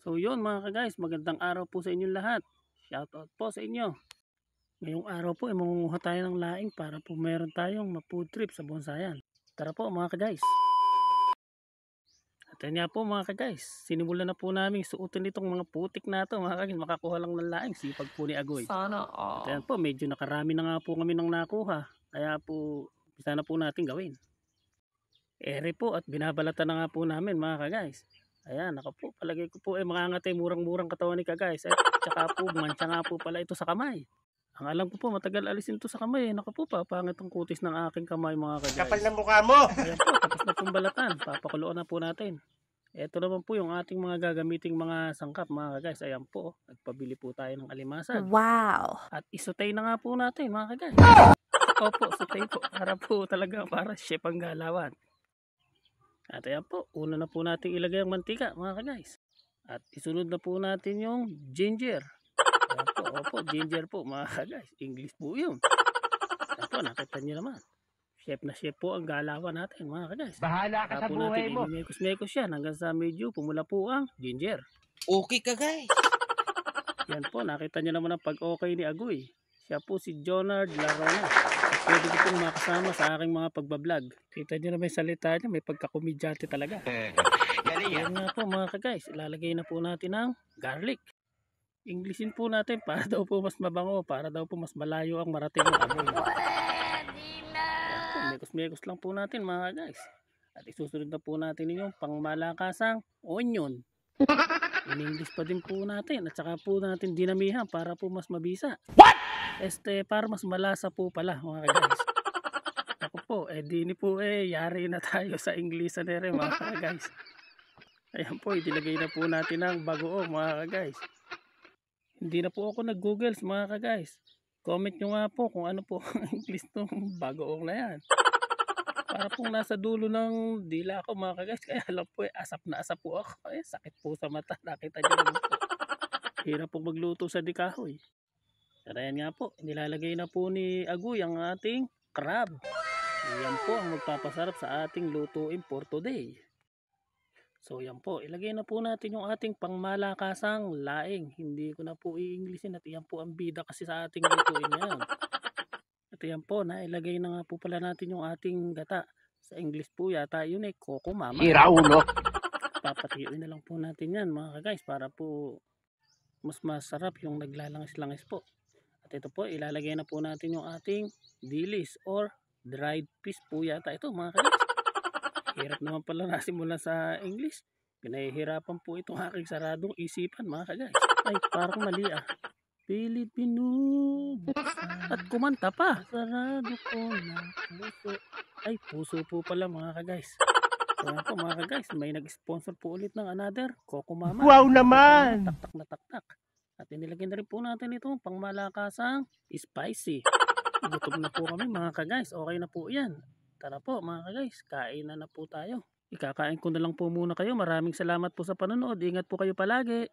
So yun mga ka-guys, magandang araw po sa inyong lahat. Shoutout po sa inyo. Ngayong araw po ay mangunguha tayo ng laing para po meron tayong ma-food trip sa Bonsayan. Tara po mga ka-guys. At yan nga po mga ka-guys, sinimulan na po namin suotin itong mga putik na ito mga ka-guys. Makakuha lang ng laing, sipag po ni Agoy. Sana all. At yan po, medyo nakarami na nga po kami ng nakuha. Kaya po, bisa na po natin gawin. Ere po at binabalatan na nga po namin mga ka-guys. Ayan, ako po, palagay ko po mangangatay murang-murang katawan ni ka-guys. At saka po, mancha nga po pala ito sa kamay. Ang alam ko po, matagal alisin ito sa kamay. Naku po, papangit ang kutis ng aking kamay mga ka-guys. Kapal na mukha mo! Ayan po, tapos na pong balatan. Papakuloan na po natin. Ito naman po yung ating mga gagamiting mga sangkap mga ka-guys. Ayan po, nagpabili po tayo ng alimasag. Wow! At isutay na nga po natin mga ka-guys. Opo, sutay po. Para po talaga para chef ang galawan. At ayan po, una na po natin ilagay ang mantika mga ka-guys. At isunod na po natin yung ginger. Ayan po, opo, ginger po mga ka-guys. English po yun. Ayan po, nakita nyo naman. Chef na chef po ang galawan natin mga ka-guys. Bahala ka sa buhay mo. Imimekos-mekos yan hanggang sa medyo pumula po ang ginger. Okay ka guys. Yan po, nakita nyo naman ang pag-okay ni Agoy. Siya po si Jonard Larona. Pwede ko pong makasama sa aking mga pagbablog. Kita nyo na may salita niya, may pagkakumidyate talaga. Yan nga po mga ka-guys, ilalagay na po natin ang garlic. Englishin po natin para daw po mas mabango, para daw po mas malayo ang marating ng amoy. Mekos-mekos lang po natin mga ka-guys. At isusunod na po natin yung pangmalakasang onion. In English pa din po natin at saka po natin dinamihan para po mas mabisa. What? Para mas malasa po pala mga ka-guys. Ako po, di po yari na tayo sa English na rin mga ka-guys. Ayan po, idilagay na po natin ang bagoong mga ka-guys. Hindi na po ako nag-googles mga ka-guys. Comment nyo nga po kung ano po ang English ng bagoong na yan. Para pong nasa dulo ng dila ko mga ka-guys. Kaya alam po asap na asap po ako. Sakit po sa mata. Nakita nyo naman po. Hirap po magluto sa dikahoy. Pero yan nga po. Nilalagay na po ni Agoy ang ating crab. Yan po ang magpapasarap sa ating lutuin for today. So yan po. Ilagay na po natin yung ating pangmalakasang laing. Hindi ko na po i-Englishin. At yan po ang bida kasi sa ating lutuin yan. At yan po. Nailagay na nga po pala natin yung ating gata. Sa English po yata yun Coco Mama. Iraulo. Papatiyuin na lang po natin yan mga ka-guys. Para po mas masarap yung naglalangis-langis po. At ito po, ilalagay na po natin yung ating dilis or dried fish po yata ito mga ka-guys. Hirap naman pala nasimula sa English. Pinahihirapan po itong aking saradong isipan mga ka-guys. Ay, parang mali Pilipino at kumanta pa. Sarado ko ng puso. Ay, puso po pala mga ka-guys. Kaya po mga ka-guys, may nag-sponsor po ulit ng another Coco Mama. Wow naman! Taktak na taktak. At inilagay na rin po natin ito pangmalakasang spicy. Gutom na po kami mga ka-guys. Okay na po yan. Tara po mga ka-guys, kain na po tayo. Ikakain ko na lang po muna kayo. Maraming salamat po sa panonood. Ingat po kayo palagi.